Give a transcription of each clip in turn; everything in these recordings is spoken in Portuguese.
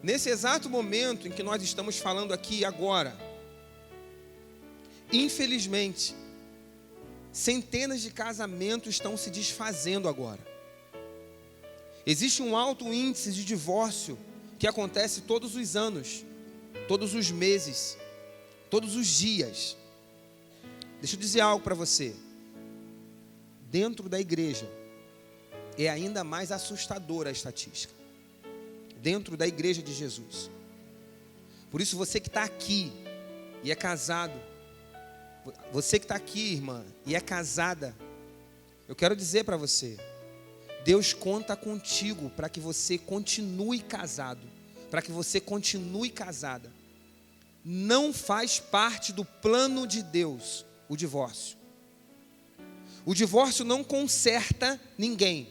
Nesse exato momento em que nós estamos falando aqui agora, infelizmente, centenas de casamentos estão se desfazendo agora. Existe um alto índice de divórcio que acontece todos os anos, todos os meses, todos os dias. Deixa eu dizer algo para você. Dentro da igreja, é ainda mais assustadora a estatística. Dentro da igreja de Jesus. Por isso, você que está aqui e é casado, você que está aqui, irmã, e é casada, eu quero dizer para você, Deus conta contigo para que você continue casado, para que você continue casada. Não faz parte do plano de Deus o divórcio. O divórcio não conserta ninguém.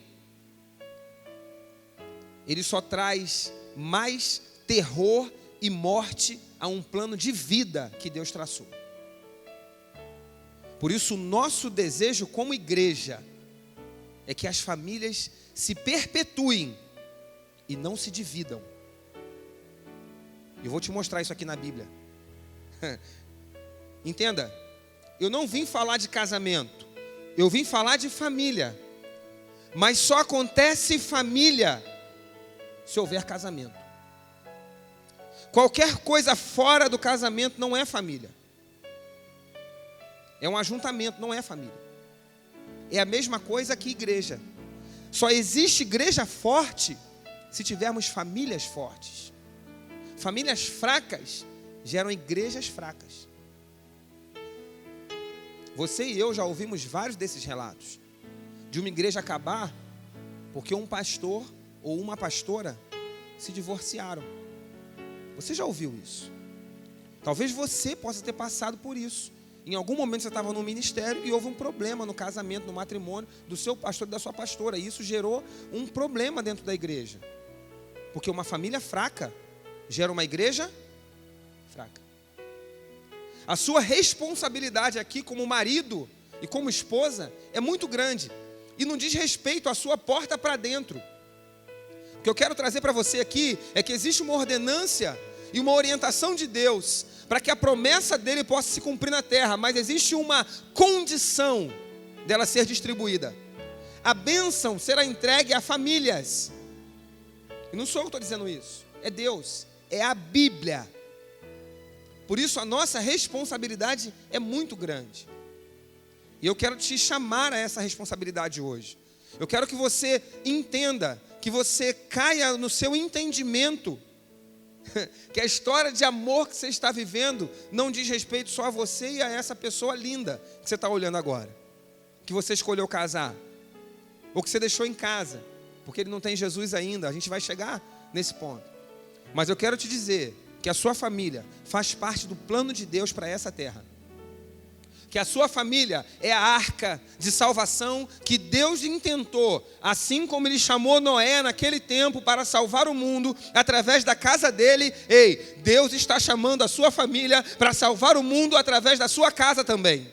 Ele só traz mais terror e morte a um plano de vida que Deus traçou. Por isso, o nosso desejo como igreja é que as famílias se perpetuem e não se dividam. Eu vou te mostrar isso aqui na Bíblia. Entenda, eu não vim falar de casamento, eu vim falar de família. Mas só acontece família se houver casamento. Qualquer coisa fora do casamento não é família. É um ajuntamento, não é família. É a mesma coisa que igreja. Só existe igreja forte se tivermos famílias fortes. Famílias fracas geram igrejas fracas. Você e eu já ouvimos vários desses relatos. De uma igreja acabar porque um pastor ou uma pastora se divorciaram. Você já ouviu isso? Talvez você possa ter passado por isso. Em algum momento você estava no ministério e houve um problema no casamento, no matrimônio do seu pastor e da sua pastora. E isso gerou um problema dentro da igreja. Porque uma família fraca gera uma igreja fraca. A sua responsabilidade aqui como marido e como esposa é muito grande. E não diz respeito à sua porta para dentro. O que eu quero trazer para você aqui é que existe uma ordenância e uma orientação de Deus para que a promessa dele possa se cumprir na terra, mas existe uma condição dela ser distribuída. A bênção será entregue a famílias. E não sou eu que estou dizendo isso, é Deus, é a Bíblia. Por isso a nossa responsabilidade é muito grande. E eu quero te chamar a essa responsabilidade hoje. Eu quero que você entenda, que você caia no seu entendimento que a história de amor que você está vivendo não diz respeito só a você e a essa pessoa linda que você está olhando agora, que você escolheu casar, ou que você deixou em casa, porque ele não tem Jesus ainda. A gente vai chegar nesse ponto. Mas eu quero te dizer que a sua família faz parte do plano de Deus para essa terra. Que a sua família é a arca de salvação que Deus intentou, assim como Ele chamou Noé naquele tempo para salvar o mundo através da casa dele. Ei, Deus está chamando a sua família para salvar o mundo através da sua casa também.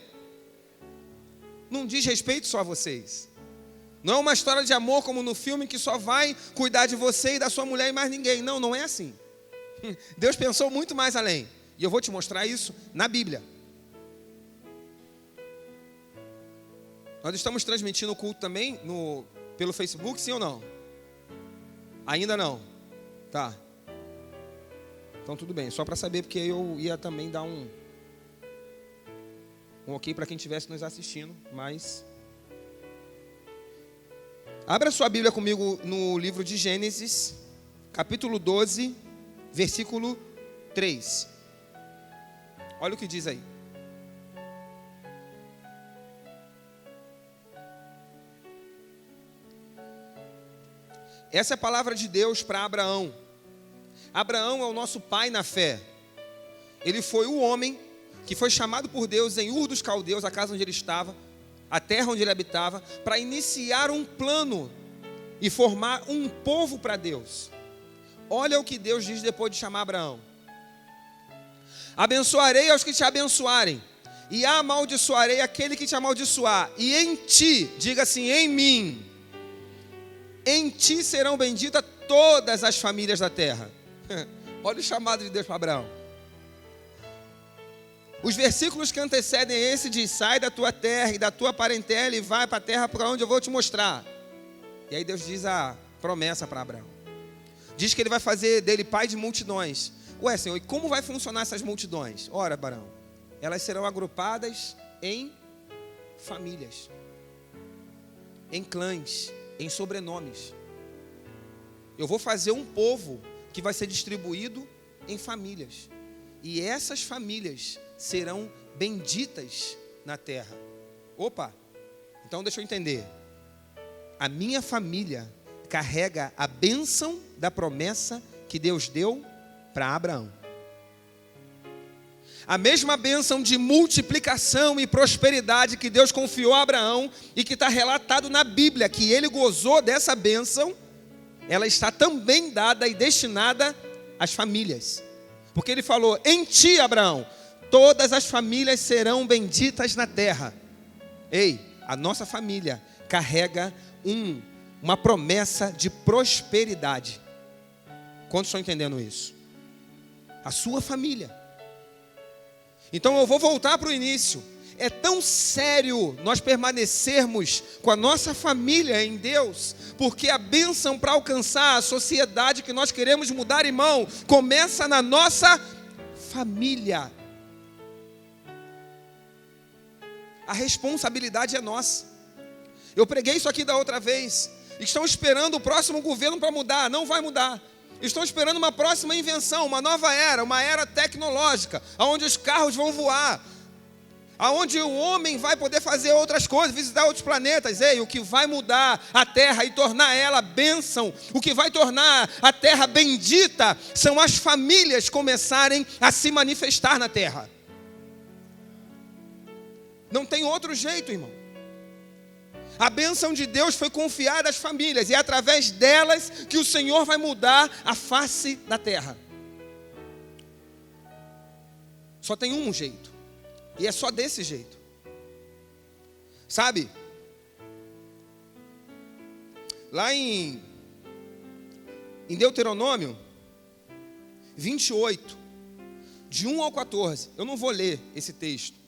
Não diz respeito só a vocês. Não é uma história de amor como no filme que só vai cuidar de você e da sua mulher e mais ninguém. Não, não é assim. Deus pensou muito mais além. E eu vou te mostrar isso na Bíblia. Nós estamos transmitindo o culto também pelo Facebook, sim ou não? Ainda não? Tá. Então tudo bem, só para saber, porque eu ia também dar um ok para quem estivesse nos assistindo, mas... Abra sua Bíblia comigo no livro de Gênesis, capítulo 12, versículo 3. Olha o que diz aí. Essa é a palavra de Deus para Abraão. Abraão é o nosso pai na fé. Ele foi o homem que foi chamado por Deus em Ur dos Caldeus, a casa onde ele estava, a terra onde ele habitava, para iniciar um plano e formar um povo para Deus. Olha o que Deus diz depois de chamar Abraão. Abençoarei aos que te abençoarem, e amaldiçoarei aquele que te amaldiçoar. E em ti, diga assim, em mim, em ti serão benditas todas as famílias da terra. Olha o chamado de Deus para Abraão. Os versículos que antecedem esse diz: sai da tua terra e da tua parentela e vai para a terra para onde eu vou te mostrar. E aí Deus diz a promessa para Abraão. Diz que ele vai fazer dele pai de multidões. Ué, Senhor, e como vai funcionar essas multidões? Ora, Abraão, elas serão agrupadas em famílias, em clãs, em sobrenomes. Eu vou fazer um povo que vai ser distribuído em famílias. E essas famílias serão benditas na terra. Opa, então deixa eu entender. A minha família carrega a bênção da promessa que Deus deu para Abraão. A mesma bênção de multiplicação e prosperidade que Deus confiou a Abraão e que está relatado na Bíblia, que ele gozou dessa bênção, ela está também dada e destinada às famílias. Porque ele falou: em ti, Abraão, todas as famílias serão benditas na terra. Ei, a nossa família carrega uma promessa de prosperidade. Quantos estão entendendo isso? A sua família. Então eu vou voltar para o início. É tão sério nós permanecermos com a nossa família em Deus, porque a bênção para alcançar a sociedade que nós queremos mudar, irmão, começa na nossa família. A responsabilidade é nossa. Eu preguei isso aqui da outra vez. Estão esperando o próximo governo para mudar. Não vai mudar. Estão esperando uma próxima invenção, uma nova era, uma era tecnológica, onde os carros vão voar, aonde o homem vai poder fazer outras coisas, visitar outros planetas. Ei, o que vai mudar a terra e tornar ela bênção, o que vai tornar a terra bendita, são as famílias começarem a se manifestar na terra. Não tem outro jeito, irmão. A bênção de Deus foi confiada às famílias, e é através delas que o Senhor vai mudar a face da terra. Só tem um jeito, e é só desse jeito. Sabe? Lá em Deuteronômio 28, de 1 ao 14, eu não vou ler esse texto,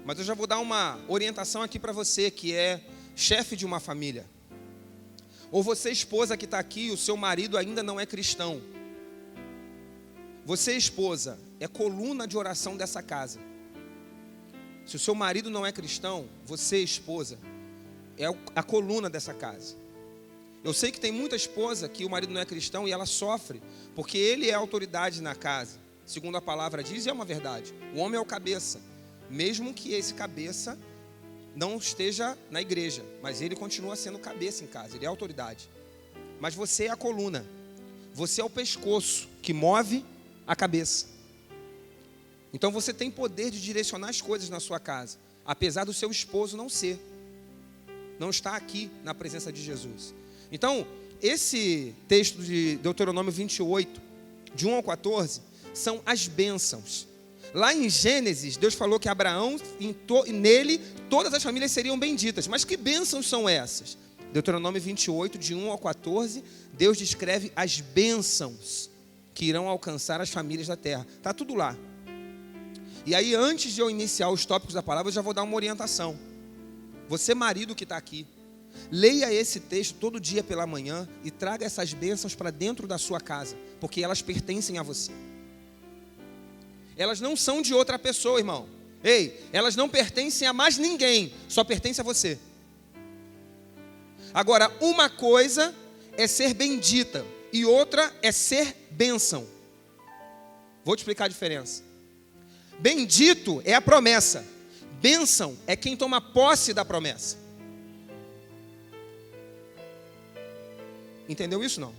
mas eu já vou dar uma orientação aqui para você que é chefe de uma família. Ou você, esposa que está aqui, o seu marido ainda não é cristão. Você, esposa, é coluna de oração dessa casa. Se o seu marido não é cristão, você, esposa, é a coluna dessa casa. Eu sei que tem muita esposa que o marido não é cristão e ela sofre, porque ele é a autoridade na casa. Segundo a palavra diz, e é uma verdade. O homem é o cabeça. Mesmo que esse cabeça não esteja na igreja, mas ele continua sendo cabeça em casa, ele é a autoridade. Mas você é a coluna, você é o pescoço que move a cabeça. Então você tem poder de direcionar as coisas na sua casa, apesar do seu esposo não estar aqui na presença de Jesus. Então, esse texto de Deuteronômio 28, de 1 ao 14, são as bênçãos. Lá em Gênesis, Deus falou que Abraão, nele, todas as famílias seriam benditas. Mas que bênçãos são essas? Deuteronômio 28, de 1 ao 14, Deus descreve as bênçãos que irão alcançar as famílias da terra. Está tudo lá. E aí, antes de eu iniciar os tópicos da palavra, eu já vou dar uma orientação. Você, marido que está aqui, leia esse texto todo dia pela manhã e traga essas bênçãos para dentro da sua casa, porque elas pertencem a você. Elas não são de outra pessoa, irmão. Ei, elas não pertencem a mais ninguém, só pertence a você. Agora, uma coisa é ser bendita e outra é ser bênção. Vou te explicar a diferença. Bendito é a promessa. Bênção é quem toma posse da promessa. Entendeu isso, não?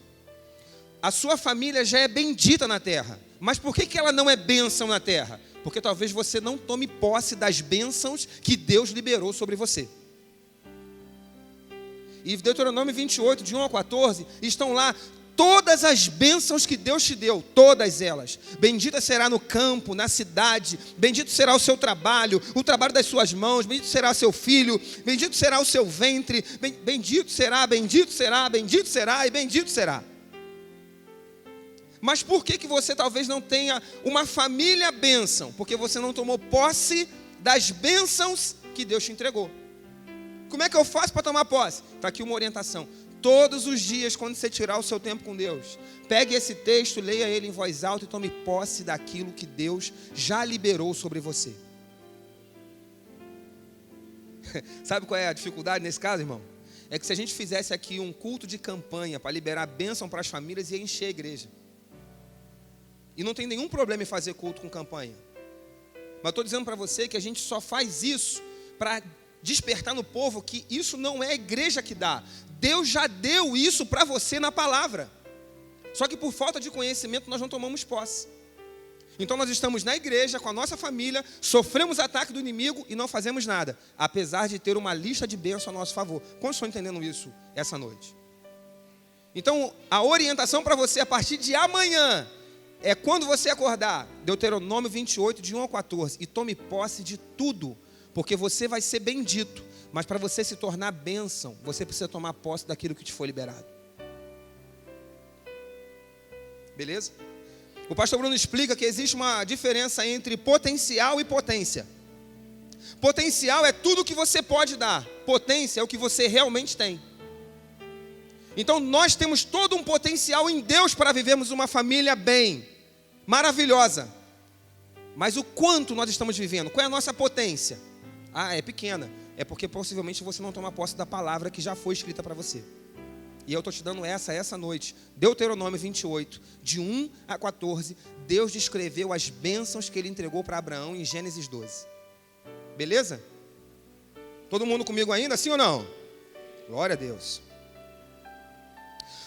A sua família já é bendita na terra. Mas por que ela não é bênção na terra? Porque talvez você não tome posse das bênçãos que Deus liberou sobre você. E Deuteronômio 28, de 1 ao 14, estão lá todas as bênçãos que Deus te deu, todas elas. Bendita será no campo, na cidade, bendito será o seu trabalho, o trabalho das suas mãos, bendito será seu filho, bendito será o seu ventre, bendito será, bendito será, bendito será e bendito será. Mas por que você talvez não tenha uma família bênção? Porque você não tomou posse das bênçãos que Deus te entregou. Como é que eu faço para tomar posse? Está aqui uma orientação. Todos os dias, quando você tirar o seu tempo com Deus, pegue esse texto, leia ele em voz alta e tome posse daquilo que Deus já liberou sobre você. Sabe qual é a dificuldade nesse caso, irmão? É que se a gente fizesse aqui um culto de campanha para liberar bênção para as famílias, ia encher a igreja. E não tem nenhum problema em fazer culto com campanha. Mas estou dizendo para você que a gente só faz isso para despertar no povo que isso não é a igreja que dá. Deus já deu isso para você na palavra. Só que por falta de conhecimento nós não tomamos posse. Então nós estamos na igreja com a nossa família, sofremos ataque do inimigo e não fazemos nada, apesar de ter uma lista de bênçãos a nosso favor. Quantos estão entendendo isso essa noite? Então a orientação para você a partir de amanhã é quando você acordar, Deuteronômio 28, de 1 ao 14, e tome posse de tudo, porque você vai ser bendito, mas para você se tornar bênção, você precisa tomar posse daquilo que te foi liberado. Beleza? O pastor Bruno explica que existe uma diferença entre potencial e potência. Potencial é tudo que você pode dar, potência é o que você realmente tem. Então nós temos todo um potencial em Deus para vivermos uma família bem, maravilhosa. Mas o quanto nós estamos vivendo? Qual é a nossa potência? Ah, é pequena. É porque possivelmente você não toma posse da palavra que já foi escrita para você. E eu estou te dando essa noite. Deuteronômio 28, de 1 a 14. Deus descreveu as bênçãos que ele entregou para Abraão em Gênesis 12. Beleza? Todo mundo comigo ainda, sim ou não? Glória a Deus.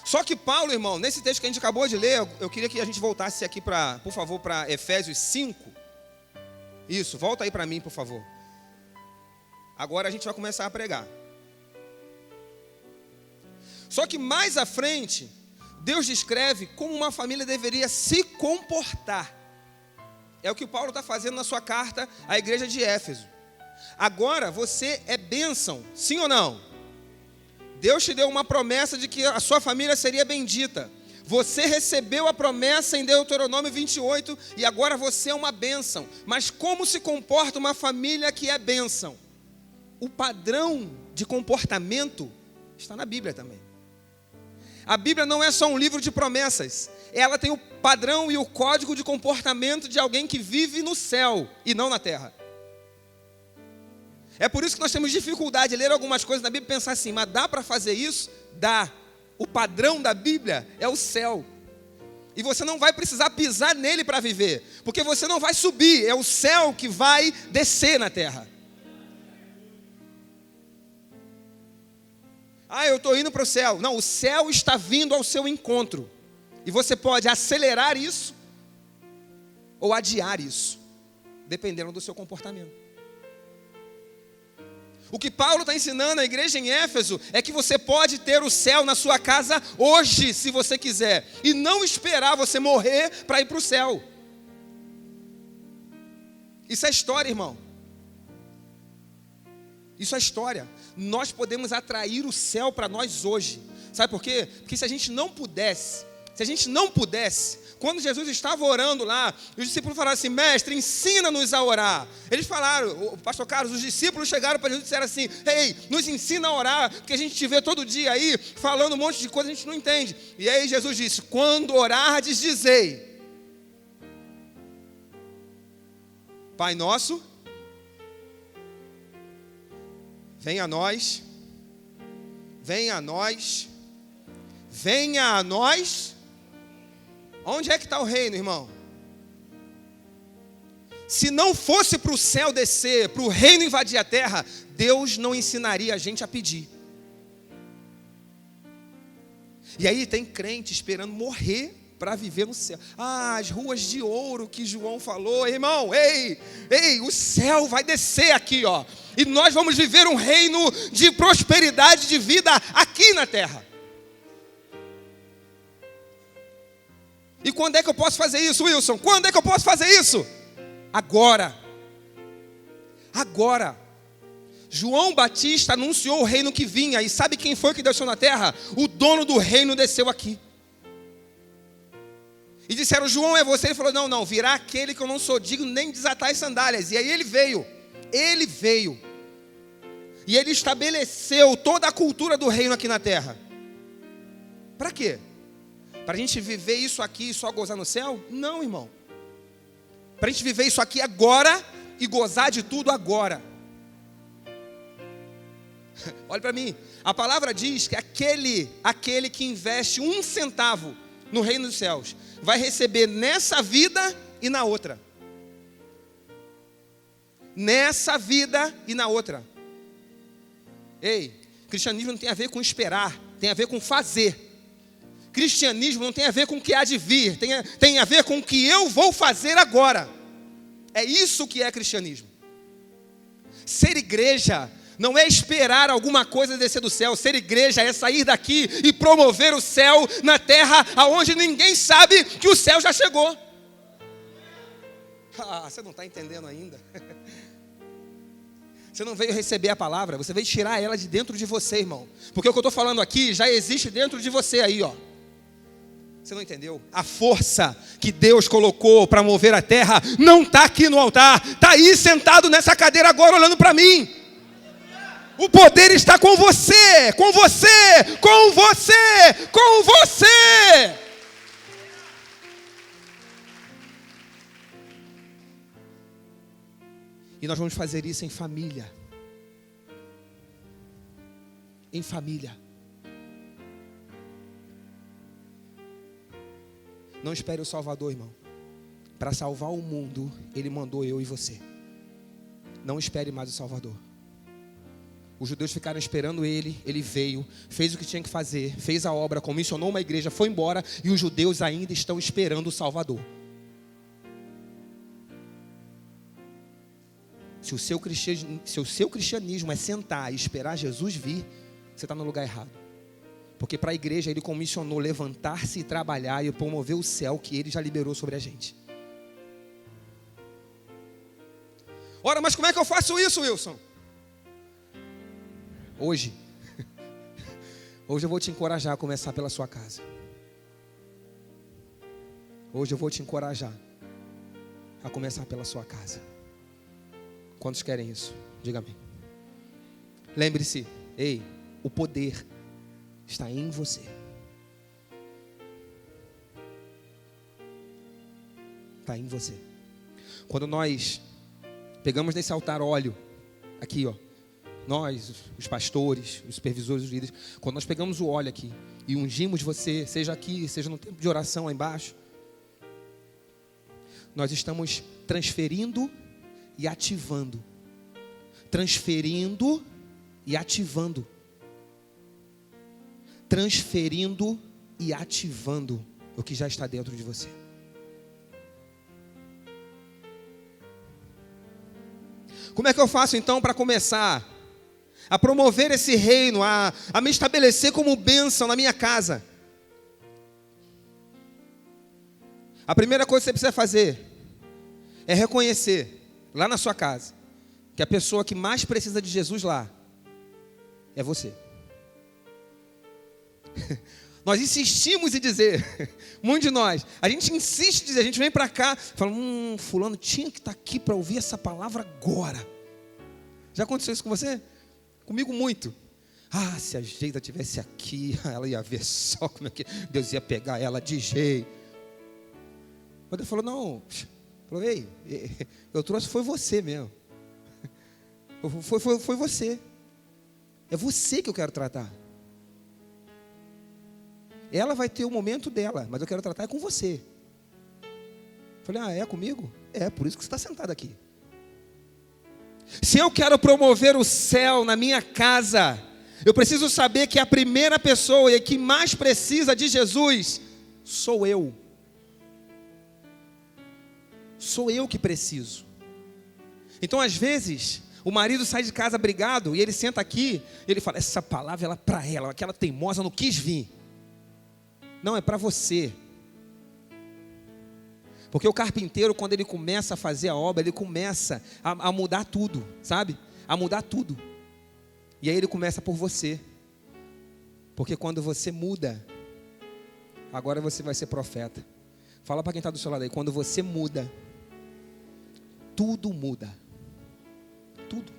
Só que Paulo, irmão, nesse texto que a gente acabou de ler, eu queria que a gente voltasse aqui, por favor, para Efésios 5. Isso, volta aí para mim, por favor. Agora a gente vai começar a pregar. Só que mais à frente, Deus descreve como uma família deveria se comportar. É o que o Paulo está fazendo na sua carta à igreja de Éfeso. Agora você é bênção, sim ou não? Deus te deu uma promessa de que a sua família seria bendita. Você recebeu a promessa em Deuteronômio 28 e agora você é uma bênção. Mas como se comporta uma família que é bênção? O padrão de comportamento está na Bíblia também. A Bíblia não é só um livro de promessas. Ela tem o padrão e o código de comportamento de alguém que vive no céu e não na terra. É por isso que nós temos dificuldade de ler algumas coisas na Bíblia e pensar assim, mas dá para fazer isso? Dá. O padrão da Bíblia é o céu. E você não vai precisar pisar nele para viver, porque você não vai subir, é o céu que vai descer na terra. Ah, eu estou indo para o céu. Não, o céu está vindo ao seu encontro. E você pode acelerar isso ou adiar isso, dependendo do seu comportamento. O que Paulo está ensinando à igreja em Éfeso é que você pode ter o céu na sua casa hoje, se você quiser, e não esperar você morrer para ir para o céu. Isso é história, irmão. Isso é história. Nós podemos atrair o céu para nós hoje. Sabe por quê? Porque se a gente não pudesse, quando Jesus estava orando lá, os discípulos falaram assim, mestre, ensina-nos a orar. Eles falaram, o pastor Carlos, os discípulos chegaram para Jesus e disseram assim, ei, nos ensina a orar, porque a gente te vê todo dia aí, falando um monte de coisa, a gente não entende. E aí Jesus disse, quando orardes, dizei, Pai nosso, venha a nós, venha a nós, venha a nós. Onde é que está o reino, irmão? Se não fosse para o céu descer, para o reino invadir a terra, Deus não ensinaria a gente a pedir. E aí tem crente esperando morrer para viver no céu. Ah, as ruas de ouro que João falou, irmão, ei, o céu vai descer aqui, ó. E nós vamos viver um reino de prosperidade, de vida aqui na terra. E quando é que eu posso fazer isso, Wilson? Quando é que eu posso fazer isso? Agora. Agora. João Batista anunciou o reino que vinha. E sabe quem foi que desceu na terra? O dono do reino desceu aqui. E disseram, João é você? Ele falou, não, virá aquele que eu não sou digno nem de desatar as sandálias. E aí ele veio. E ele estabeleceu toda a cultura do reino aqui na terra. Para quê? Para a gente viver isso aqui e só gozar no céu? Não, irmão. Para a gente viver isso aqui agora e gozar de tudo agora. Olha para mim, a palavra diz que aquele que investe 1 centavo no reino dos céus vai receber nessa vida e na outra. Nessa vida e na outra. Ei, cristianismo não tem a ver com esperar, tem a ver com fazer. Cristianismo não tem a ver com o que há de vir, tem a ver com o que eu vou fazer agora. É isso que é cristianismo. Ser igreja não é esperar alguma coisa descer do céu. Ser igreja é sair daqui e promover o céu na terra, aonde ninguém sabe que o céu já chegou. Você não está entendendo ainda. Você não veio receber a palavra, você veio tirar ela de dentro de você, irmão. Porque o que eu estou falando aqui já existe dentro de você aí, ó. Você não entendeu? A força que Deus colocou para mover a terra não está aqui no altar, está aí sentado nessa cadeira agora olhando para mim. O poder está com você, com você, com você, com você. E nós vamos fazer isso em família. Em família. Não espere o Salvador, irmão. Para salvar o mundo, Ele mandou eu e você. Não espere mais o Salvador. Os judeus ficaram esperando Ele, Ele veio, fez o que tinha que fazer, fez a obra, comissionou uma igreja, foi embora, e os judeus ainda estão esperando o Salvador. Se o seu cristianismo é sentar e esperar Jesus vir, você está no lugar errado. Porque para a igreja Ele comissionou levantar-se e trabalhar e promover o céu que Ele já liberou sobre a gente. Ora, mas como é que eu faço isso, Wilson? Hoje eu vou te encorajar a começar pela sua casa. Hoje eu vou te encorajar a começar pela sua casa. Quantos querem isso? Diga amém. Lembre-se, o poder está em você. Está em você. Quando nós pegamos nesse altar óleo, aqui ó, nós, os pastores, os supervisores, os líderes, quando nós pegamos o óleo aqui e ungimos você, seja aqui, seja no tempo de oração lá embaixo, nós estamos transferindo e ativando. Transferindo e ativando. Transferindo e ativando o que já está dentro de você. Como é que eu faço então para começar a promover esse reino, a me estabelecer como bênção na minha casa? A primeira coisa que você precisa fazer é reconhecer lá na sua casa que a pessoa que mais precisa de Jesus lá é você. Nós insistimos em dizer, muitos de nós, a gente insiste em dizer, a gente vem para cá, fala, fulano tinha que estar aqui para ouvir essa palavra agora. Já aconteceu isso com você? Comigo muito. Se a Geida estivesse aqui, ela ia ver só como é que Deus ia pegar ela de jeito. Mas Deus falou, eu trouxe, foi você mesmo. Foi você. É você que eu quero tratar. Ela vai ter o momento dela, mas eu quero tratar com você. Falei, é comigo? É, por isso que você está sentado aqui. Se eu quero promover o céu na minha casa, eu preciso saber que a primeira pessoa e que mais precisa de Jesus sou eu. Sou eu que preciso. Então, às vezes, o marido sai de casa brigado e ele senta aqui, e ele fala, essa palavra ela é para ela, aquela teimosa não quis vir. Não, é para você. Porque o carpinteiro, quando ele começa a fazer a obra, ele começa a mudar tudo, sabe? A mudar tudo. E aí ele começa por você. Porque quando você muda, agora você vai ser profeta. Fala para quem está do seu lado aí, quando você muda, tudo muda. Tudo.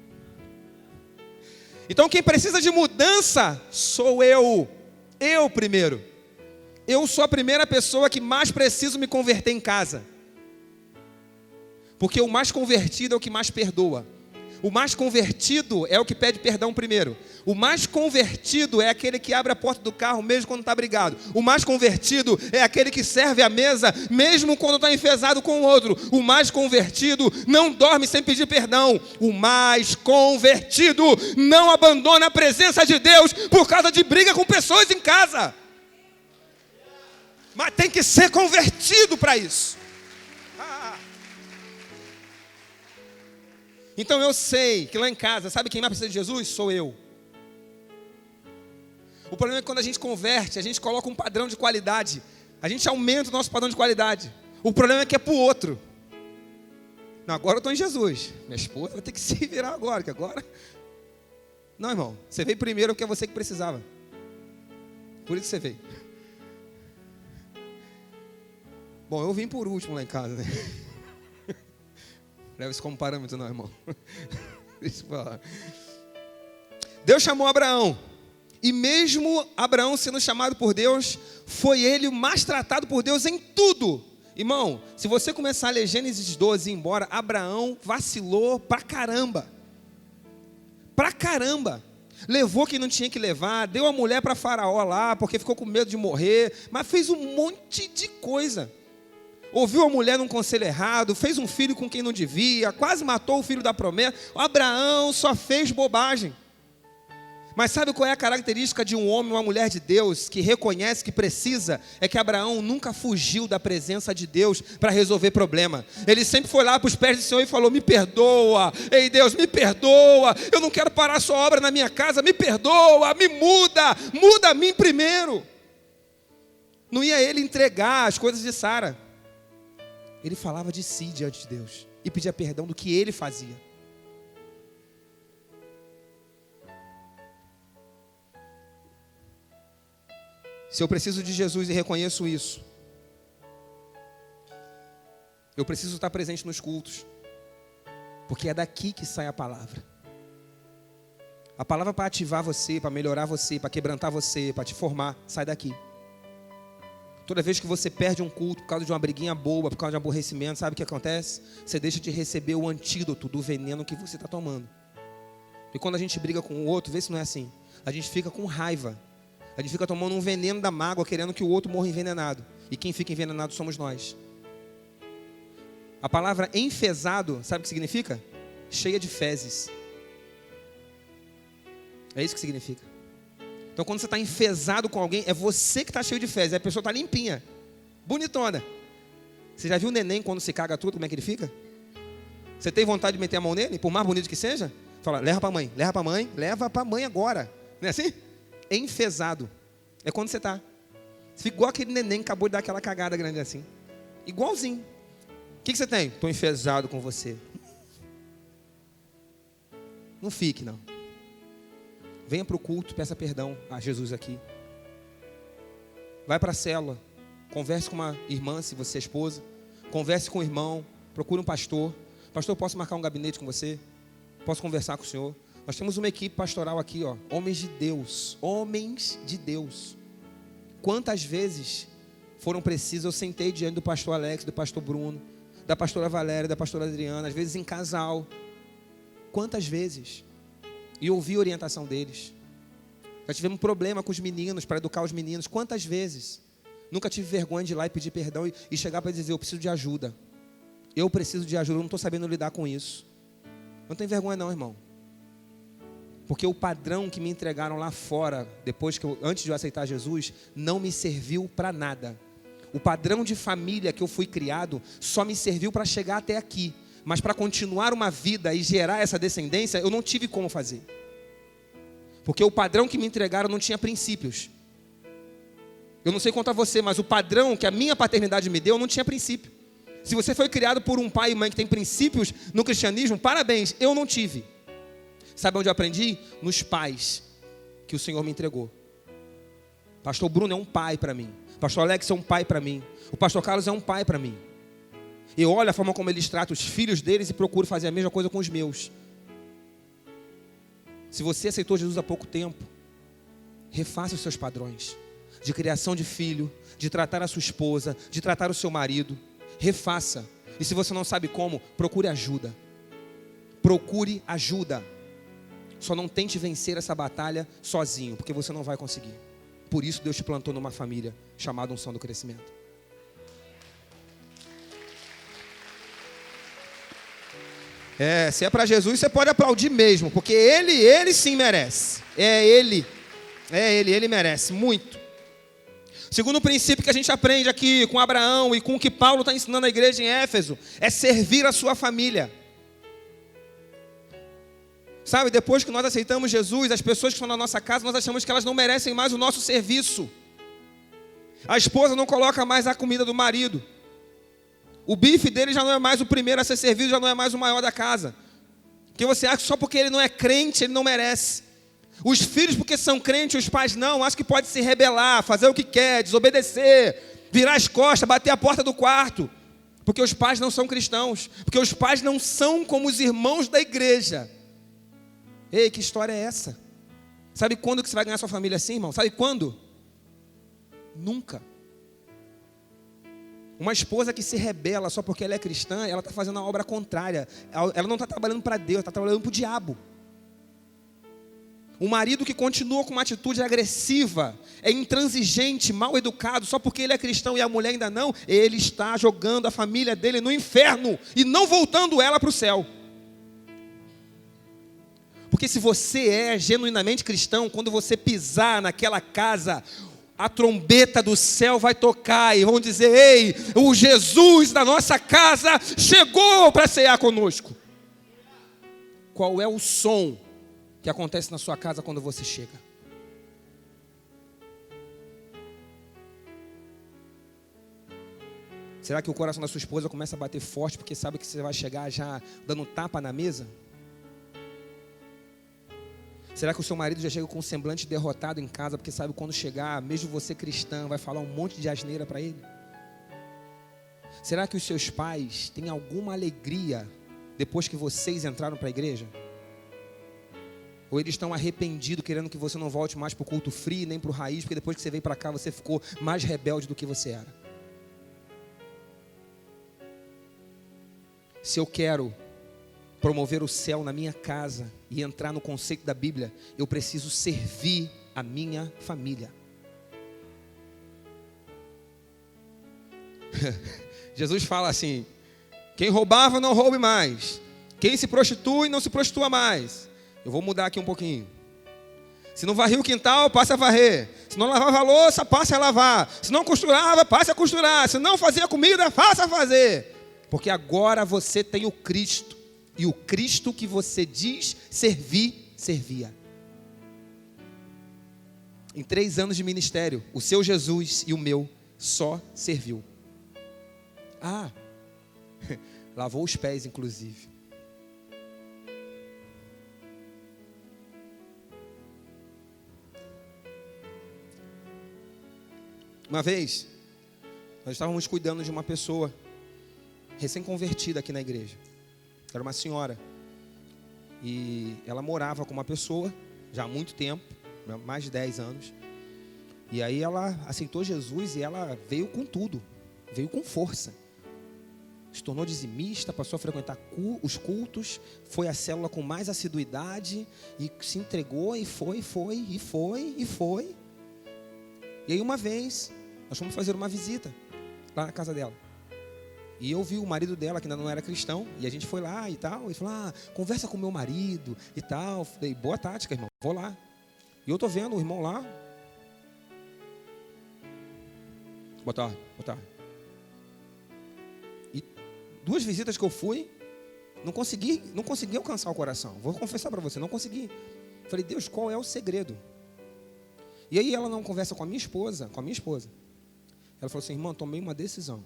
Então quem precisa de mudança sou eu. Eu primeiro. Eu sou a primeira pessoa que mais preciso me converter em casa. Porque o mais convertido é o que mais perdoa. O mais convertido é o que pede perdão primeiro. O mais convertido é aquele que abre a porta do carro mesmo quando está brigado. O mais convertido é aquele que serve a mesa mesmo quando está enfesado com o outro. O mais convertido não dorme sem pedir perdão. O mais convertido não abandona a presença de Deus por causa de briga com pessoas em casa. Mas tem que ser convertido para isso. Então eu sei que lá em casa, sabe quem mais precisa de Jesus? Sou eu. O problema é que quando a gente converte, a gente coloca um padrão de qualidade. A gente aumenta o nosso padrão de qualidade. O problema é que é para o outro. Não, agora eu estou em Jesus. Minha esposa vai ter que se virar agora, que agora... Não, irmão, você veio primeiro porque é você que precisava. Por isso você veio. Bom, eu vim por último lá em casa, né? Leva isso como parâmetro, não, irmão. Deixa eu falar. Deus chamou Abraão. E mesmo Abraão sendo chamado por Deus, foi ele o mais tratado por Deus em tudo. Irmão, se você começar a ler Gênesis 12 e ir embora, Abraão vacilou pra caramba. Pra caramba. Levou quem não tinha que levar, deu a mulher para Faraó lá, porque ficou com medo de morrer, mas fez um monte de coisa. Ouviu a mulher num conselho errado, fez um filho com quem não devia, quase matou o filho da promessa. O Abraão só fez bobagem. Mas sabe qual é a característica de um homem ou uma mulher de Deus que reconhece que precisa? É que Abraão nunca fugiu da presença de Deus para resolver problema. Ele sempre foi lá para os pés do Senhor e falou: me perdoa, ei Deus, me perdoa, eu não quero parar sua obra na minha casa, me perdoa, me muda a mim primeiro. Não ia ele entregar as coisas de Sara. Ele falava de si diante de Deus e pedia perdão do que ele fazia. Se eu preciso de Jesus e reconheço isso, eu preciso estar presente nos cultos, porque é daqui que sai a palavra. A palavra para ativar você, para melhorar você, para quebrantar você, para te formar, sai daqui. Toda vez que você perde um culto por causa de uma briguinha boba, por causa de um aborrecimento, sabe o que acontece? Você deixa de receber o antídoto do veneno que você está tomando. E quando a gente briga com o outro, vê se não é assim. A gente fica com raiva. A gente fica tomando um veneno da mágoa, querendo que o outro morra envenenado. E quem fica envenenado somos nós. A palavra enfesado, sabe o que significa? Cheia de fezes. É isso que significa. Então quando você está enfesado com alguém, é você que está cheio de fezes. A pessoa está limpinha, bonitona. Você já viu o neném quando se caga tudo, como é que ele fica? Você tem vontade de meter a mão nele, por mais bonito que seja? Fala, leva para a mãe, leva para a mãe agora. Não é assim? Enfesado. É quando você está. Você fica igual aquele neném que acabou de dar aquela cagada grande assim. Igualzinho. O que você tem? Estou enfesado com você. Não fique, não. Venha para o culto, peça perdão a Jesus aqui. Vai para a célula. Converse com uma irmã, se você é esposa. Converse com o irmão. Procure um pastor. Pastor, posso marcar um gabinete com você? Posso conversar com o senhor? Nós temos uma equipe pastoral aqui, ó. Homens de Deus. Homens de Deus. Quantas vezes foram precisos? Eu sentei diante do pastor Alex, do pastor Bruno, da pastora Valéria, da pastora Adriana, às vezes em casal. Quantas vezes? E ouvi a orientação deles. Já tivemos problema com os meninos, para educar os meninos. Quantas vezes? Nunca tive vergonha de ir lá e pedir perdão e chegar para dizer, eu preciso de ajuda. Eu preciso de ajuda, eu não estou sabendo lidar com isso. Não tem vergonha não, irmão. Porque o padrão que me entregaram lá fora, antes de eu aceitar Jesus, não me serviu para nada. O padrão de família que eu fui criado só me serviu para chegar até aqui. Mas para continuar uma vida e gerar essa descendência, eu não tive como fazer. Porque o padrão que me entregaram não tinha princípios. Eu não sei quanto a você, mas o padrão que a minha paternidade me deu não tinha princípio. Se você foi criado por um pai e mãe que tem princípios no cristianismo, parabéns, eu não tive. Sabe onde eu aprendi? Nos pais que o Senhor me entregou. Pastor Bruno é um pai para mim. pastor Alex é um pai para mim. O pastor Carlos é um pai para mim. Eu olho a forma como eles tratam os filhos deles e procuro fazer a mesma coisa com os meus. Se você aceitou Jesus há pouco tempo, refaça os seus padrões de criação de filho, de tratar a sua esposa, de tratar o seu marido. Refaça. E se você não sabe como, procure ajuda. Procure ajuda. Só não tente vencer essa batalha sozinho, porque você não vai conseguir. Por isso Deus te plantou numa família chamada Unção do Crescimento. Se é para Jesus, você pode aplaudir mesmo, porque ele sim merece. Ele merece muito. Segundo princípio que a gente aprende aqui com Abraão e com o que Paulo está ensinando à igreja em Éfeso, é servir a sua família. Sabe, depois que nós aceitamos Jesus, as pessoas que estão na nossa casa, nós achamos que elas não merecem mais o nosso serviço. A esposa não coloca mais a comida do marido. O bife dele já não é mais o primeiro a ser servido, já não é mais o maior da casa. Porque você acha que só porque ele não é crente, ele não merece. Os filhos, porque são crentes, os pais não, acham que pode se rebelar, fazer o que quer, desobedecer, virar as costas, bater a porta do quarto. Porque os pais não são cristãos. Porque os pais não são como os irmãos da igreja. Ei, que história é essa? Sabe quando que você vai ganhar sua família assim, irmão? Sabe quando? Nunca. Uma esposa que se rebela só porque ela é cristã, ela está fazendo a obra contrária. Ela não está trabalhando para Deus, está trabalhando para o diabo. O marido que continua com uma atitude agressiva, é intransigente, mal educado, só porque ele é cristão e a mulher ainda não, ele está jogando a família dele no inferno e não voltando ela para o céu. Porque se você é genuinamente cristão, quando você pisar naquela casa, a trombeta do céu vai tocar e vão dizer: ei, o Jesus da nossa casa chegou para cear conosco. Qual é o som que acontece na sua casa quando você chega? Será que o coração da sua esposa começa a bater forte porque sabe que você vai chegar já dando tapa na mesa? Será que o seu marido já chega com um semblante derrotado em casa porque sabe quando chegar, mesmo você cristã, vai falar um monte de asneira para ele? Será que os seus pais têm alguma alegria depois que vocês entraram para a igreja? Ou eles estão arrependidos, querendo que você não volte mais para o culto free, nem para o raiz, porque depois que você veio para cá, você ficou mais rebelde do que você era? Se eu quero promover o céu na minha casa e entrar no conceito da Bíblia, eu preciso servir a minha família. Jesus fala assim: quem roubava não roube mais, quem se prostitui não se prostitua mais. Eu vou mudar aqui um pouquinho. Se não varria o quintal, passe a varrer. Se não lavava a louça, passe a lavar. Se não costurava, passe a costurar. Se não fazia comida, faça a fazer. Porque agora você tem o Cristo. E o Cristo que você diz servir, servia. Em 3 anos de ministério, o seu Jesus e o meu só serviu. Lavou os pés, inclusive. Uma vez, nós estávamos cuidando de uma pessoa recém-convertida aqui na igreja. Era uma senhora. E ela morava com uma pessoa já há muito tempo, mais de 10 anos. E aí ela aceitou Jesus e ela veio com tudo. Veio com força. Se tornou dizimista, passou a frequentar os cultos, foi à célula com mais assiduidade e se entregou e foi. E aí uma vez, nós fomos fazer uma visita lá na casa dela. E eu vi o marido dela, que ainda não era cristão, e a gente foi lá e tal, e falou: conversa com o meu marido e tal. Falei: boa tática, irmão, vou lá. E eu tô vendo o irmão lá. Boa tarde. E 2 visitas que eu fui, não consegui alcançar o coração. Vou confessar para você, não consegui. Falei: Deus, qual é o segredo? E aí ela não conversa com a minha esposa. Ela falou assim: irmão, tomei uma decisão.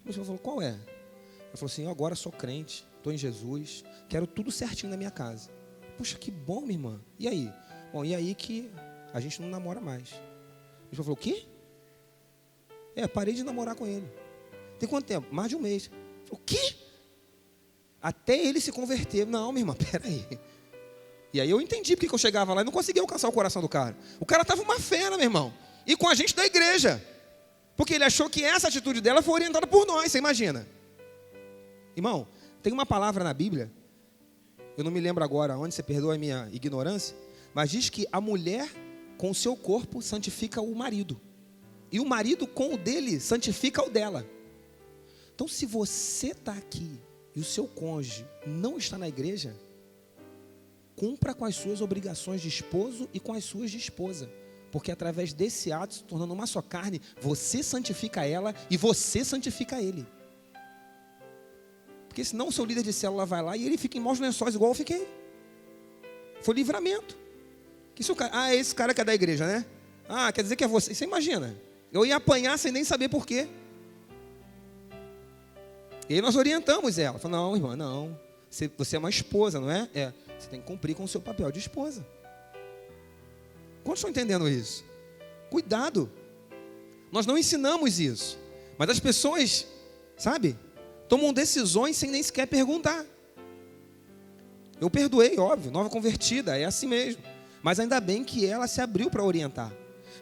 Mas eu falei: qual é? Ela falou assim: eu agora sou crente, estou em Jesus, quero tudo certinho na minha casa. Poxa, que bom, minha irmã. E aí? Bom, e aí que a gente não namora mais. Ele falou: o quê? Parei de namorar com ele. Tem quanto tempo? Mais de um mês. O quê? Até ele se converter. Não, minha irmã, peraí. E aí eu entendi porque que eu chegava lá e não conseguia alcançar o coração do cara. O cara estava uma fera, meu irmão. E com a gente da igreja. Porque ele achou que essa atitude dela foi orientada por nós, você imagina. Irmão, tem uma palavra na Bíblia, eu não me lembro agora onde, você perdoa a minha ignorância, mas diz que a mulher com o seu corpo santifica o marido. E o marido com o dele santifica o dela. Então se você está aqui e o seu cônjuge não está na igreja, cumpra com as suas obrigações de esposo e com as suas de esposa. Porque através desse ato, se tornando uma só carne, você santifica ela e você santifica ele. Porque senão o seu líder de célula vai lá e ele fica em maus lençóis igual eu fiquei. Foi livramento. Que se o cara, esse cara que é da igreja, né? Quer dizer que é você. Você imagina. Eu ia apanhar sem nem saber por quê. E aí nós orientamos ela. Falou, não, irmã, não. Você é uma esposa, não é? Você tem que cumprir com o seu papel de esposa. Quantos estão entendendo isso? Cuidado. Nós não ensinamos isso. Mas as pessoas, sabe, tomam decisões sem nem sequer perguntar. Eu perdoei, óbvio, nova convertida, é assim mesmo. Mas ainda bem que ela se abriu para orientar.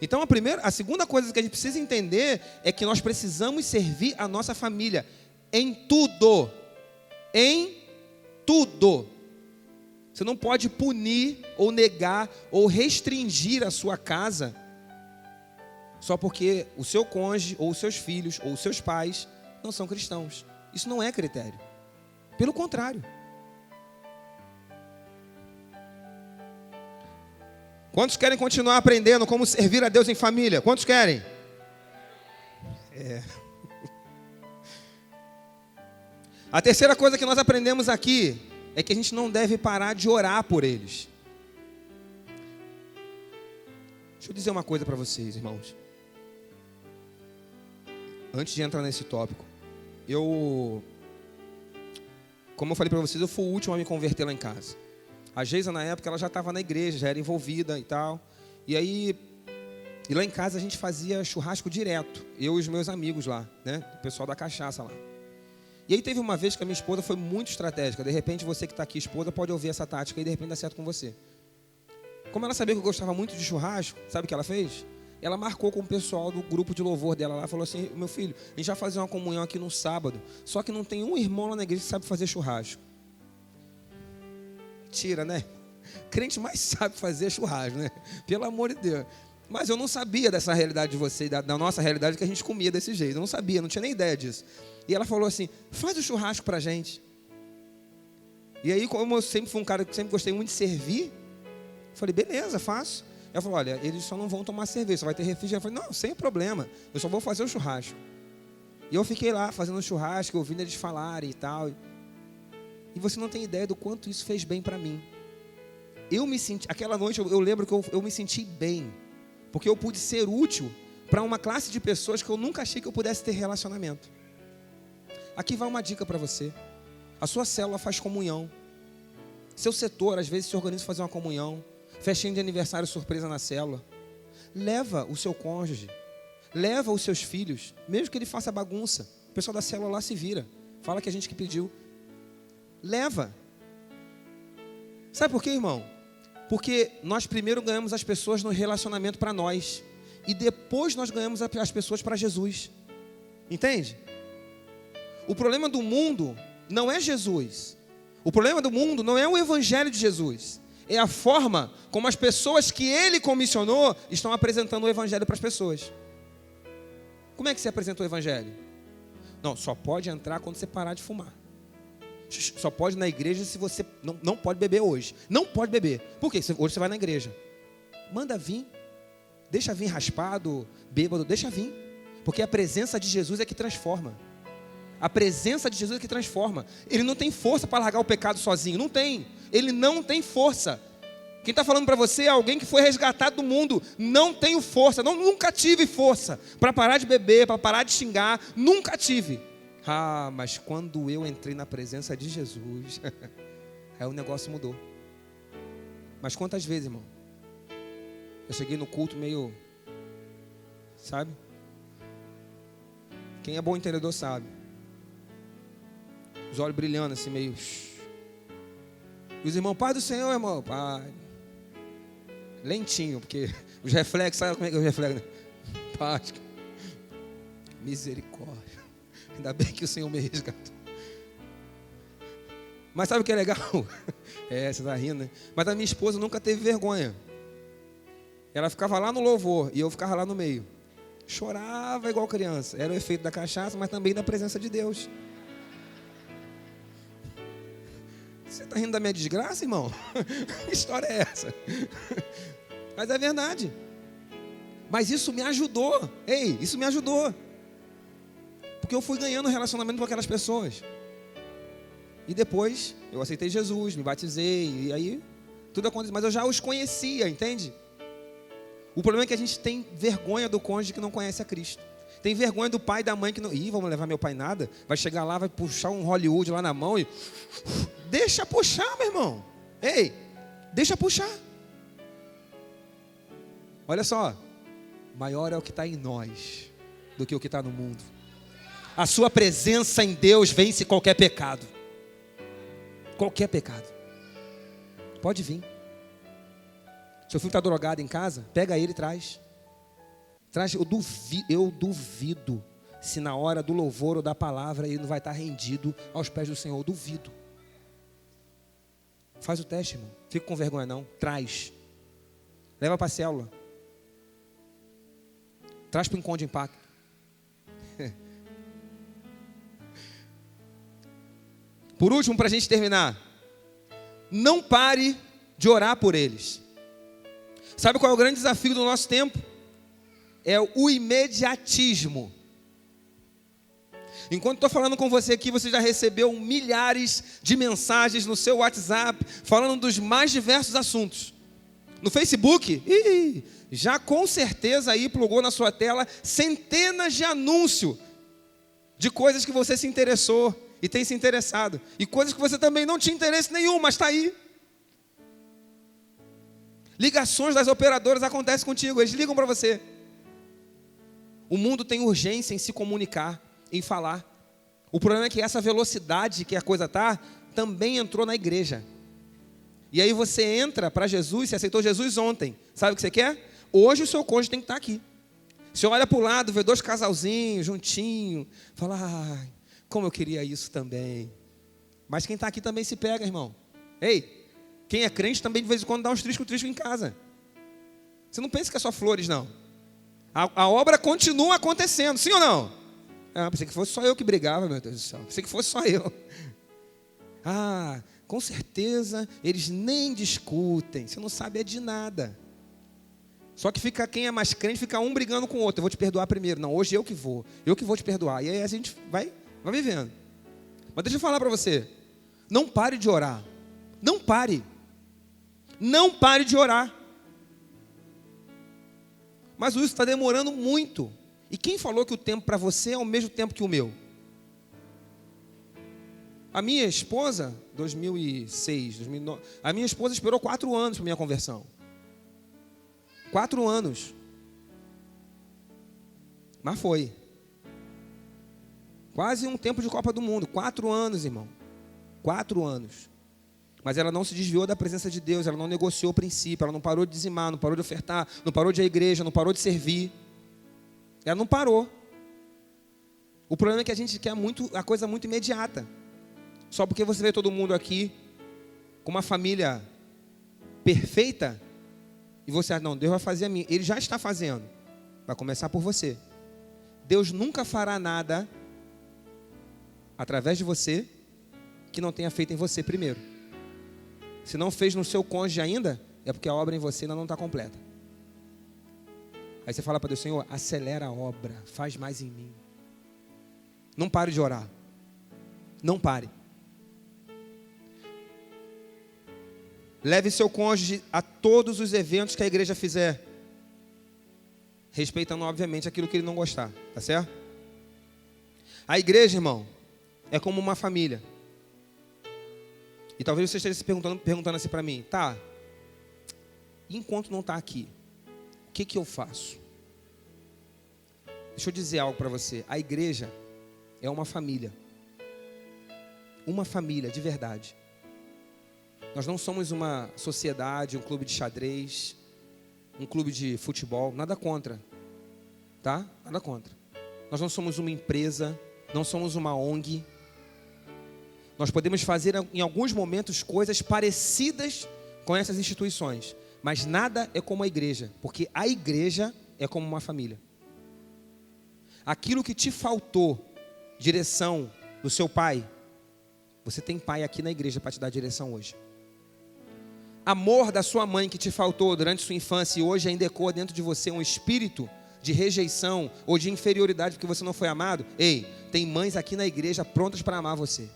Então a segunda coisa que a gente precisa entender é que nós precisamos servir a nossa família em tudo. Em tudo. Você não pode punir, ou negar, ou restringir a sua casa só porque o seu cônjuge, ou os seus filhos, ou os seus pais não são cristãos. Isso não é critério. Pelo contrário. Quantos querem continuar aprendendo como servir a Deus em família? Quantos querem? A terceira coisa que nós aprendemos aqui é que a gente não deve parar de orar por eles. Deixa eu dizer uma coisa para vocês, irmãos. Antes de entrar nesse tópico, como eu falei para vocês, eu fui o último a me converter lá em casa. A Geisa, na época, ela já estava na igreja, já era envolvida e tal. E lá em casa a gente fazia churrasco direto, eu e os meus amigos lá, né? O pessoal da cachaça lá. E aí teve uma vez que a minha esposa foi muito estratégica. De repente, você que está aqui, esposa, pode ouvir essa tática e de repente dá certo com você. Como ela sabia que eu gostava muito de churrasco, sabe o que ela fez? Ela marcou com o pessoal do grupo de louvor dela lá, falou assim, meu filho, a gente vai fazer uma comunhão aqui no sábado, só que não tem um irmão lá na igreja que sabe fazer churrasco. Tira, né? Crente mais sabe fazer churrasco, né? Pelo amor de Deus. Mas eu não sabia dessa realidade de vocês, da nossa realidade, que a gente comia desse jeito. Eu não sabia, não tinha nem ideia disso. E ela falou assim, faz o churrasco pra gente. E aí, como eu sempre fui um cara que sempre gostei muito de servir, eu falei, beleza, faço. Ela falou, olha, eles só não vão tomar cerveja, só vai ter refrigerante. Eu falei, não, sem problema, eu só vou fazer o churrasco. E eu fiquei lá fazendo o churrasco, ouvindo eles falarem e tal. E você não tem ideia do quanto isso fez bem para mim. Eu me senti, aquela noite eu lembro que eu me senti bem, porque eu pude ser útil para uma classe de pessoas que eu nunca achei que eu pudesse ter relacionamento. Aqui vai uma dica para você. A sua célula faz comunhão. Seu setor às vezes se organiza para fazer uma comunhão, festinha de aniversário surpresa na célula. Leva o seu cônjuge, leva os seus filhos, mesmo que ele faça bagunça. O pessoal da célula lá se vira, fala que a gente que pediu. Leva. Sabe por quê, irmão? Porque nós primeiro ganhamos as pessoas no relacionamento para nós. E depois nós ganhamos as pessoas para Jesus. Entende? O problema do mundo não é Jesus. O problema do mundo não é o evangelho de Jesus. É a forma como as pessoas que ele comissionou estão apresentando o evangelho para as pessoas. Como é que se apresenta o evangelho? Não, só pode entrar quando você parar de fumar. Só pode ir na igreja se você não pode beber hoje. Não pode beber. Por quê? Hoje você vai na igreja. Manda vir. Deixa vir raspado, bêbado, deixa vir. Porque a presença de Jesus é que transforma. A presença de Jesus é que transforma. Ele não tem força para largar o pecado sozinho. Não tem. Ele não tem força. Quem está falando para você é alguém que foi resgatado do mundo. Não tenho força. Nunca tive força para parar de beber, para parar de xingar. Nunca tive. Mas quando eu entrei na presença de Jesus, aí o negócio mudou. Mas quantas vezes, irmão? Eu cheguei no culto meio, sabe? Quem é bom entendedor sabe. Os olhos brilhando assim, meio... E os irmãos, Pai do Senhor, irmão, Pai. Lentinho, porque os reflexos, sabe como é que é os reflexos? Pai, misericórdia. Ainda bem que o Senhor me resgatou. Mas sabe o que é legal? Você está rindo, né? Mas a minha esposa nunca teve vergonha. Ela ficava lá no louvor e eu ficava lá no meio. Chorava igual criança. Era o efeito da cachaça, mas também da presença de Deus. Você está rindo da minha desgraça, irmão? Que história é essa? Mas é verdade. Mas isso me ajudou. Ei, isso me ajudou. Porque eu fui ganhando relacionamento com aquelas pessoas. E depois eu aceitei Jesus, me batizei. E aí tudo aconteceu. Mas eu já os conhecia, entende? O problema é que a gente tem vergonha do cônjuge que não conhece a Cristo. Tem vergonha do pai e da mãe que não... Ih, vamos levar meu pai nada? Vai chegar lá, vai puxar um Hollywood lá na mão e... Deixa puxar, meu irmão. Ei, deixa puxar. Olha só. Maior é o que está em nós do que o que está no mundo. A sua presença em Deus vence qualquer pecado. Qualquer pecado. Pode vir. Seu filho está drogado em casa, pega ele e traz. Traz, eu duvido se na hora do louvor ou da palavra ele não vai estar rendido aos pés do Senhor. Eu duvido. Faz o teste, irmão. Fica com vergonha não. Traz. Leva para a célula. Traz para o encontro de impacto. Por último, para a gente terminar. Não pare de orar por eles. Sabe qual é o grande desafio do nosso tempo? É o imediatismo. Enquanto estou falando com você aqui, você já recebeu milhares de mensagens no seu WhatsApp, falando dos mais diversos assuntos. No Facebook, já com certeza aí plugou na sua tela centenas de anúncios de coisas que você se interessou e tem se interessado. E coisas que você também não tinha interesse nenhum, mas está aí. Ligações das operadoras acontecem contigo, eles ligam para você. O mundo tem urgência em se comunicar, em falar. O problema é que essa velocidade que a coisa está, também entrou na igreja. E aí você entra para Jesus, você aceitou Jesus ontem. Sabe o que você quer? Hoje o seu cônjuge tem que estar aqui. Você olha para o lado, vê dois casalzinhos, juntinho, fala, ai, como eu queria isso também. Mas quem está aqui também se pega, irmão. Ei, quem é crente também de vez em quando dá uns trisco em casa. Você não pensa que é só flores, não. A obra continua acontecendo, sim ou não? Pensei que fosse só eu que brigava, meu Deus do céu. Pensei que fosse só eu. Com certeza, eles nem discutem. Você não sabe de nada. Só que fica quem é mais crente, fica um brigando com o outro. Eu vou te perdoar primeiro. Não, hoje eu que vou te perdoar. E aí a gente vai vivendo. Mas deixa eu falar para você. Não pare de orar. Não pare. Não pare de orar. Mas isso está demorando muito. E quem falou que o tempo para você é o mesmo tempo que o meu? A minha esposa, 2006, 2009, a minha esposa esperou 4 anos para minha conversão. 4 anos. Mas foi. Quase um tempo de Copa do Mundo. 4 anos, irmão. 4 anos. Mas ela não se desviou da presença de Deus, ela não negociou o princípio, ela não parou de dizimar, não parou de ofertar, não parou de ir à igreja, não parou de servir. Ela não parou. O problema é que a gente quer a coisa muito imediata. Só porque você vê todo mundo aqui com uma família perfeita e você acha, não, Deus vai fazer a minha. Ele já está fazendo. Vai começar por você. Deus nunca fará nada através de você que não tenha feito em você primeiro. Se não fez no seu cônjuge ainda, é porque a obra em você ainda não está completa. Aí você fala para Deus, Senhor, acelera a obra, faz mais em mim. Não pare de orar. Não pare. Leve seu cônjuge a todos os eventos que a igreja fizer, respeitando, obviamente, aquilo que ele não gostar, tá certo? A igreja, irmão, é como uma família. E talvez você esteja se perguntando assim para mim, tá, enquanto não está aqui, o que eu faço? Deixa eu dizer algo para você. A igreja é uma família. Uma família de verdade. Nós não somos uma sociedade, um clube de xadrez, um clube de futebol, nada contra, tá? Nada contra. Nós não somos uma empresa, não somos uma ONG. Nós podemos fazer em alguns momentos coisas parecidas com essas instituições, mas nada é como a igreja, porque a igreja é como uma família. Aquilo que te faltou, direção do seu pai, você tem pai aqui na igreja para te dar direção hoje. Amor da sua mãe que te faltou durante sua infância e hoje ainda ecoa dentro de você um espírito de rejeição ou de inferioridade porque você não foi amado. Ei, tem mães aqui na igreja prontas para amar você.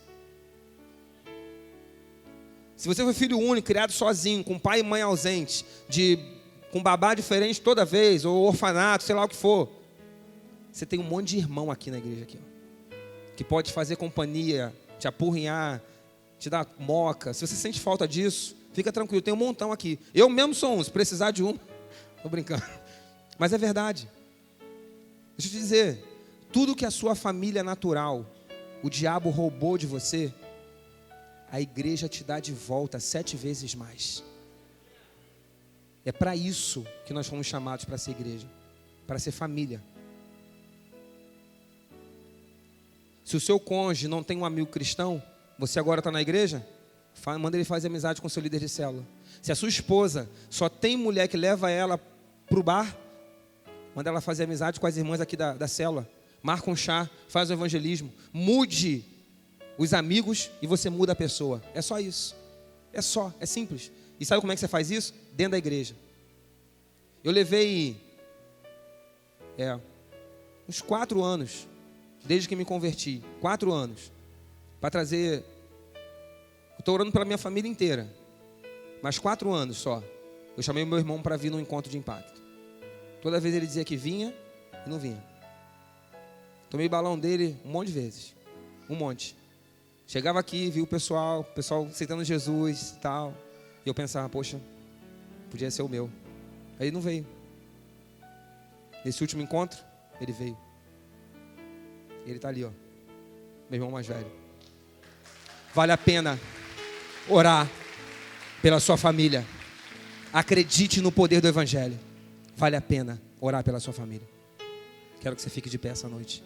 Se você foi filho único, criado sozinho, com pai e mãe ausentes, com babá diferente toda vez, ou orfanato, sei lá o que for, você tem um monte de irmão aqui na igreja, aqui, ó, que pode fazer companhia, te apurrinhar, te dar moca. Se você sente falta disso, fica tranquilo, tem um montão aqui. Eu mesmo sou um, se precisar de um, tô brincando. Mas é verdade. Deixa eu te dizer, tudo que a sua família natural, o diabo roubou de você, a igreja te dá de volta 7 vezes mais. É para isso que nós fomos chamados para ser igreja, para ser família. Se o seu cônjuge não tem um amigo cristão, você agora está na igreja, manda ele fazer amizade com o seu líder de célula. Se a sua esposa só tem mulher que leva ela para o bar, manda ela fazer amizade com as irmãs aqui da célula. Marca um chá, faz o evangelismo. Mude os amigos e você muda a pessoa. É só isso. É simples. E sabe como é que você faz isso? Dentro da igreja. Eu levei uns 4 anos, desde que me converti. 4 anos. Para trazer... Eu estou orando pela minha família inteira. Mas 4 anos só. Eu chamei o meu irmão para vir num encontro de impacto. Toda vez ele dizia que vinha e não vinha. Tomei balão dele um monte de vezes. Um monte. Chegava aqui, vi o pessoal aceitando Jesus e tal. E eu pensava, poxa, podia ser o meu. Aí ele não veio. Nesse último encontro, ele veio. Ele está ali, ó. Meu irmão mais velho. Vale a pena orar pela sua família. Acredite no poder do evangelho. Vale a pena orar pela sua família. Quero que você fique de pé essa noite.